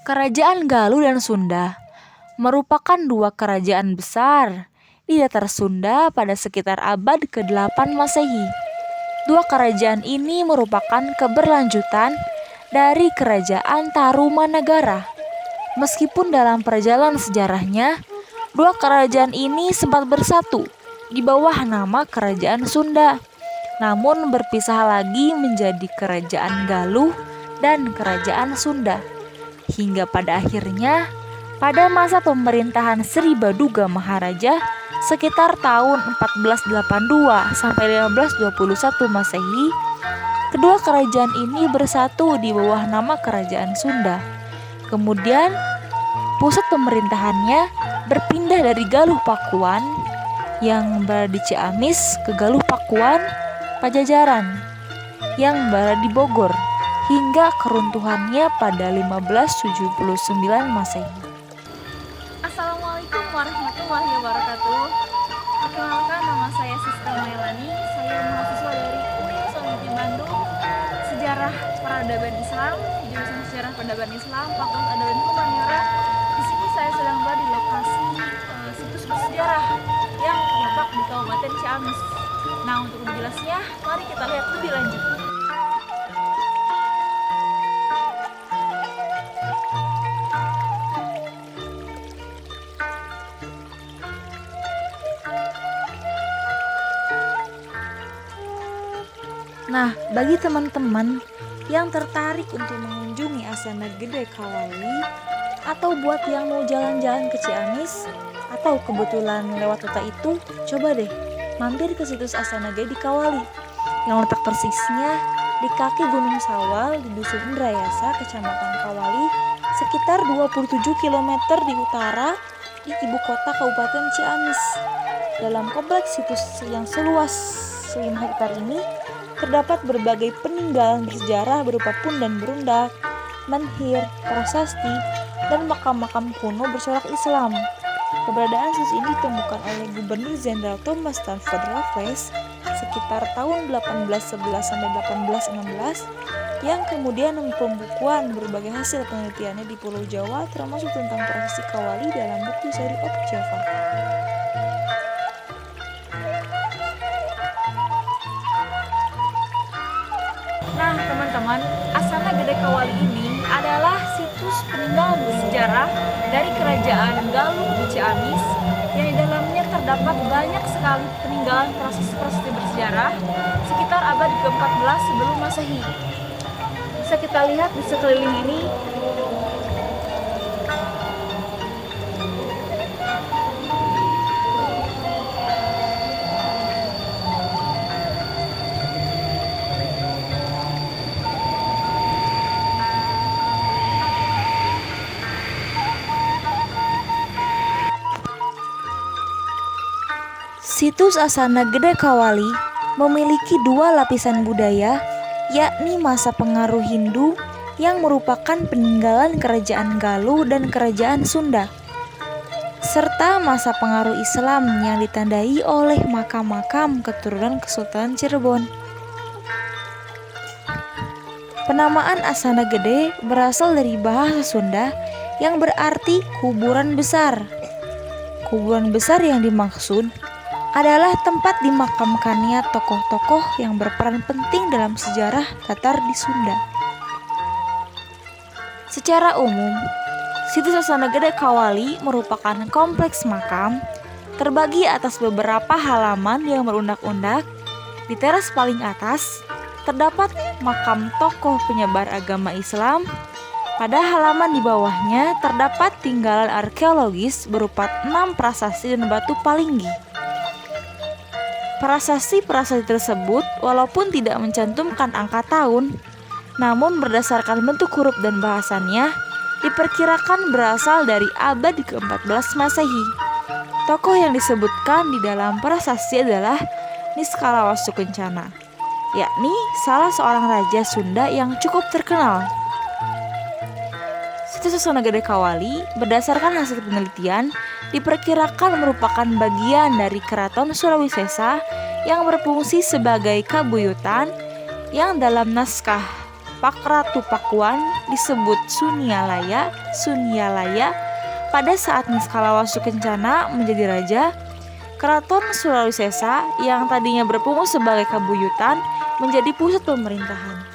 Kerajaan Galuh dan Sunda merupakan dua kerajaan besar di datar Sunda pada sekitar abad ke-8 Masehi. Dua kerajaan ini merupakan keberlanjutan dari Kerajaan Tarumanagara. Meskipun dalam perjalanan sejarahnya, dua kerajaan ini sempat bersatu di bawah nama Kerajaan Sunda, namun berpisah lagi menjadi Kerajaan Galuh dan Kerajaan Sunda. Hingga pada akhirnya, pada masa pemerintahan Sri Baduga Maharaja sekitar tahun 1482 sampai 1521 Masehi, kedua kerajaan ini bersatu di bawah nama Kerajaan Sunda. Kemudian, pusat pemerintahannya berpindah dari Galuh Pakuan yang berada di Ciamis ke Galuh Pakuan Pajajaran yang berada di Bogor hingga keruntuhannya pada 1579 Masehi. Assalamualaikum warahmatullahi wabarakatuh. Perkenalkan, nama saya Siska Mailani. Saya mahasiswa dari UIN Bandung, Sejarah Peradaban Islam, jurusan Sejarah Peradaban Islam, Fakultas Adaban Humaniora. Di sini saya sedang berada di lokasi situs bersejarah yang terletak di Kabupaten Ciamis. Nah, untuk lebih jelasnya, mari kita lihat lebih lanjut. Nah, bagi teman-teman yang tertarik untuk mengunjungi Asana Gede Kawali, atau buat yang mau jalan-jalan ke Ciamis, atau kebetulan lewat kota itu, coba deh mampir ke situs Asana Gede Kawali yang letak persisnya di kaki Gunung Sawal di Dusun Indrayasa, Kecamatan Kawali, sekitar 27 km di utara di ibu kota Kabupaten Ciamis. Dalam kompleks situs yang seluas 5 hektar ini terdapat berbagai peninggalan bersejarah berupa pundan berundak, menhir, prasasti, dan makam-makam kuno bercorak Islam. Keberadaan situs ini ditemukan oleh Gubernur Jenderal Thomas Stamford Raffles sekitar tahun 1811 sampai 1816, yang kemudian pembukuan berbagai hasil penelitiannya di Pulau Jawa, termasuk tentang prosesi Kawali dalam buku seri of Java. Nah, teman-teman, Asana Gede Kawali ini adalah situs peninggalan bersejarah dari Kerajaan Galuh di Ciamis, yang di dalamnya terdapat banyak sekali peninggalan proses-proses bersejarah sekitar abad ke-14 sebelum Masehi. Bisa kita lihat di sekeliling ini. Situs Asana Gede Kawali memiliki dua lapisan budaya, yakni masa pengaruh Hindu yang merupakan peninggalan Kerajaan Galuh dan Kerajaan Sunda, serta masa pengaruh Islam yang ditandai oleh makam-makam keturunan Kesultanan Cirebon. Penamaan Asana Gede berasal dari bahasa Sunda yang berarti kuburan besar. Kuburan besar yang dimaksud adalah tempat dimakamkannya tokoh-tokoh yang berperan penting dalam sejarah Tatar di Sunda. Secara umum, situs Asana Gede Kawali merupakan kompleks makam terbagi atas beberapa halaman yang berundak-undak. Di teras paling atas terdapat makam tokoh penyebar agama Islam. Pada halaman di bawahnya terdapat tinggalan arkeologis berupa 6 prasasti dan batu palinggi. Prasasti-prasasti tersebut walaupun tidak mencantumkan angka tahun, namun berdasarkan bentuk huruf dan bahasannya, diperkirakan berasal dari abad ke-14 Masehi. Tokoh yang disebutkan di dalam prasasti adalah Niskalawastu Kencana, yakni salah seorang raja Sunda yang cukup terkenal. Situs Asana Gede Kawali berdasarkan hasil penelitian diperkirakan merupakan bagian dari Keraton Surawisesa yang berfungsi sebagai kabuyutan yang dalam naskah tapak Ratu Pakuan disebut Sunialaya pada saat Niskalawasu Kencana menjadi raja. Keraton Sulawesi Sesa yang tadinya berfungsi sebagai kabuyutan menjadi pusat pemerintahan.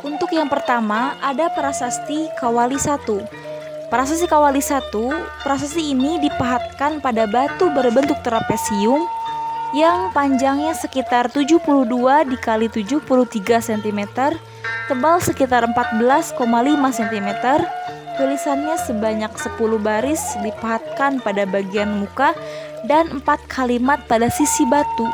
Untuk yang pertama ada Prasasti Kawali 1. Prasasti Kawali 1, prasasti ini dipahatkan pada batu berbentuk trapesium yang panjangnya sekitar 72 dikali 73 cm, tebal sekitar 14,5 cm. Tulisannya sebanyak 10 baris dipahatkan pada bagian muka dan 4 kalimat pada sisi batu.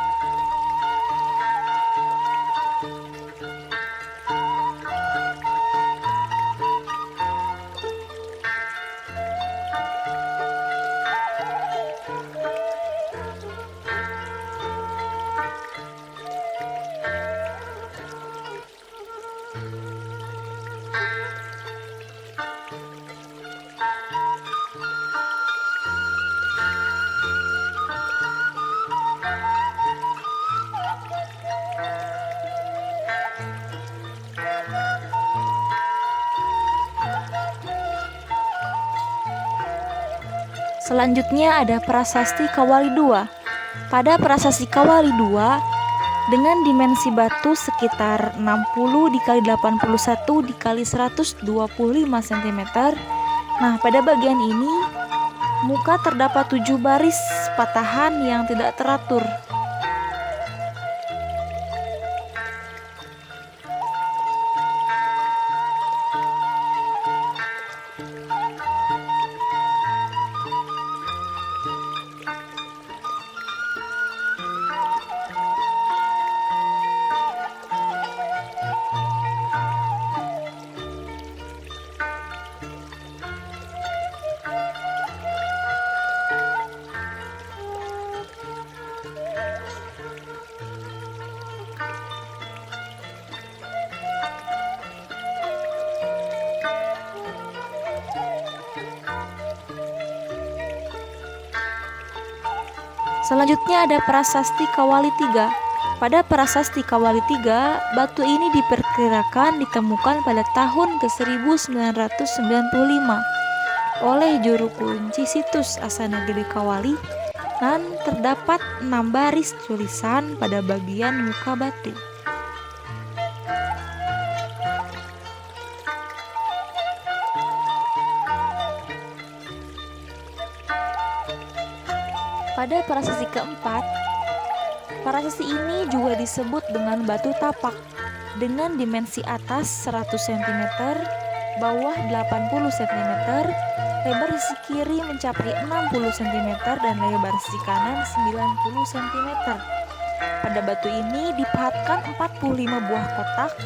Selanjutnya ada Prasasti Kawali 2. Pada Prasasti Kawali 2 dengan dimensi batu sekitar 60 dikali 81 dikali 125 cm. Nah, pada bagian ini muka terdapat 7 baris patahan yang tidak teratur. Selanjutnya ada Prasasti Kawali 3. Pada Prasasti Kawali 3, batu ini diperkirakan ditemukan pada tahun ke-1995 oleh juru kunci situs Asana Gede Kawali dan terdapat 6 baris tulisan pada bagian muka batu. Pada prasasti keempat, prasasti ini juga disebut dengan batu tapak dengan dimensi atas 100 cm, bawah 80 cm, lebar sisi kiri mencapai 60 cm dan lebar sisi kanan 90 cm. Pada batu ini dipahatkan 45 buah kotak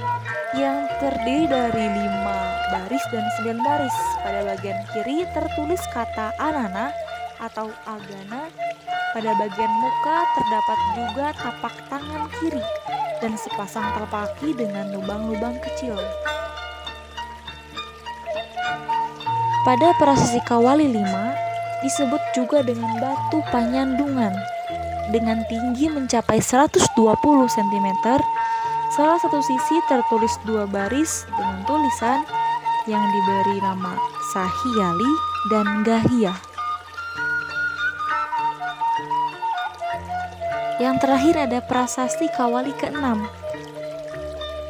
yang terdiri dari 5 baris dan 9 baris. Pada bagian kiri tertulis kata Anana atau Agana. Pada bagian muka terdapat juga tapak tangan kiri dan sepasang telapak kaki dengan lubang-lubang kecil. Pada prasasti Kawali 5 disebut juga dengan batu Panyandungan dengan tinggi mencapai 120 cm. Salah satu sisi tertulis 2 baris dengan tulisan yang diberi nama Sahyali dan Gahia. Yang terakhir ada prasasti Kawali ke-6.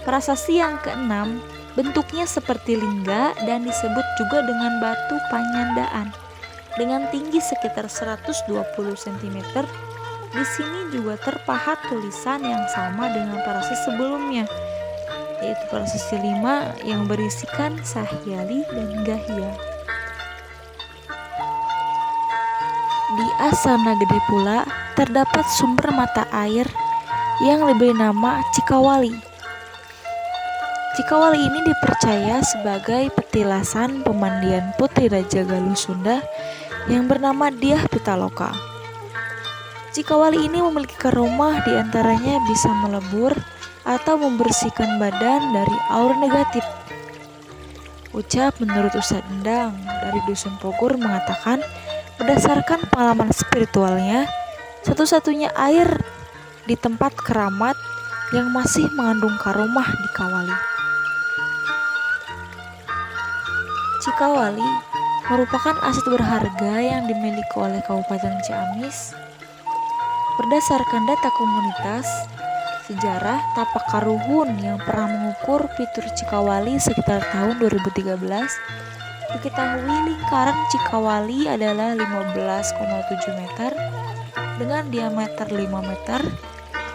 Prasasti yang ke-6 bentuknya seperti lingga dan disebut juga dengan batu Panyandaan dengan tinggi sekitar 120 cm. Di sini juga terpahat tulisan yang sama dengan prasasti sebelumnya, yaitu prasasti 5 yang berisikan Sahyali dan Gahia. Di Asana Gede pula terdapat sumber mata air yang diberi nama Cikawali. Cikawali ini dipercaya sebagai petilasan pemandian Putri Raja Galuh Sunda yang bernama Dyah Pitaloka. Cikawali ini memiliki karomah diantaranya bisa melebur atau membersihkan badan dari aura negatif. Ucap menurut Ustadz Endang dari Dusun Pogor mengatakan Berdasarkan pengalaman spiritualnya, satu-satunya air di tempat keramat yang masih mengandung karomah di Kawali. Cikawali merupakan aset berharga yang dimiliki oleh Kabupaten Ciamis. Berdasarkan data komunitas, sejarah Tapak Karuhun yang pernah mengukur fitur Cikawali sekitar tahun 2013, diketahui lingkaran Cikawali adalah 15,7 meter dengan diameter 5 meter.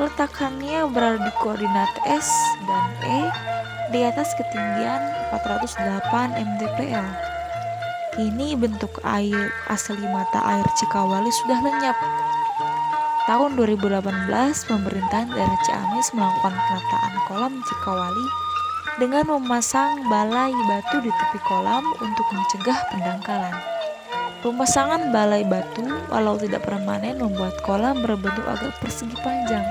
Letakannya berada di koordinat S dan E di atas ketinggian 408 mdpl. Kini bentuk air asli mata air Cikawali sudah lenyap. Tahun 2018, pemerintahan daerah Ciamis melakukan penataan kolam Cikawali dengan memasang balai batu di tepi kolam untuk mencegah pendangkalan. Pemasangan balai batu walau tidak permanen membuat kolam berbentuk agak persegi panjang.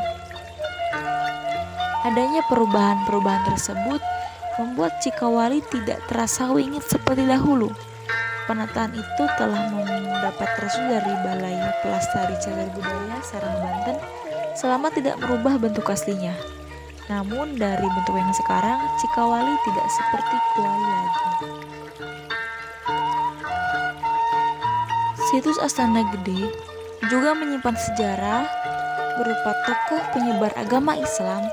Adanya perubahan-perubahan tersebut membuat Cikawali tidak terasa wingit seperti dahulu. Penataan itu telah mendapat restu dari Balai Pelestari Cagar Budaya Serang Banten selama tidak merubah bentuk aslinya. Namun dari bentuk yang sekarang, Cikawali tidak seperti Kuali lagi. Situs Astana Gede juga menyimpan sejarah berupa tokoh penyebar agama Islam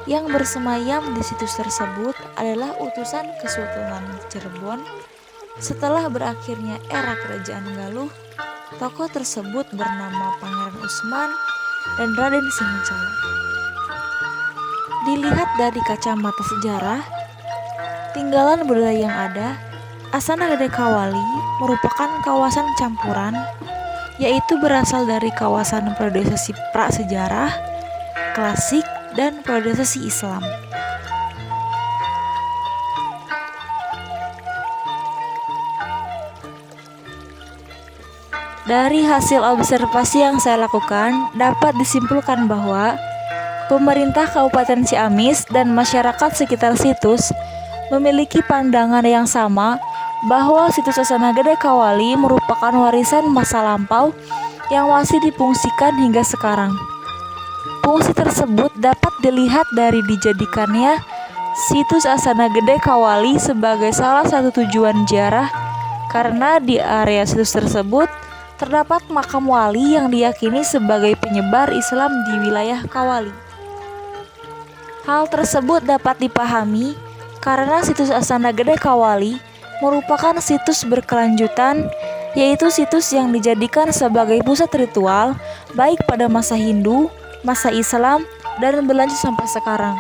yang bersemayam di situs tersebut adalah utusan Kesultanan Cirebon. Setelah berakhirnya era Kerajaan Galuh, tokoh tersebut bernama Pangeran Usman dan Raden Singocala. Dilihat dari kacamata sejarah, tinggalan budaya yang ada, Astana Gede Kawali merupakan kawasan campuran, yaitu berasal dari kawasan periodisasi prasejarah, klasik, dan periodisasi Islam. Dari hasil observasi yang saya lakukan, dapat disimpulkan bahwa pemerintah Kabupaten Ciamis dan masyarakat sekitar situs memiliki pandangan yang sama bahwa situs Astana Gede Kawali merupakan warisan masa lampau yang masih difungsikan hingga sekarang. Fungsi tersebut dapat dilihat dari dijadikannya situs Astana Gede Kawali sebagai salah satu tujuan ziarah karena di area situs tersebut terdapat makam wali yang diyakini sebagai penyebar Islam di wilayah Kawali. Hal tersebut dapat dipahami karena situs Astana Gede Kawali merupakan situs berkelanjutan, yaitu situs yang dijadikan sebagai pusat ritual baik pada masa Hindu, masa Islam, dan berlanjut sampai sekarang.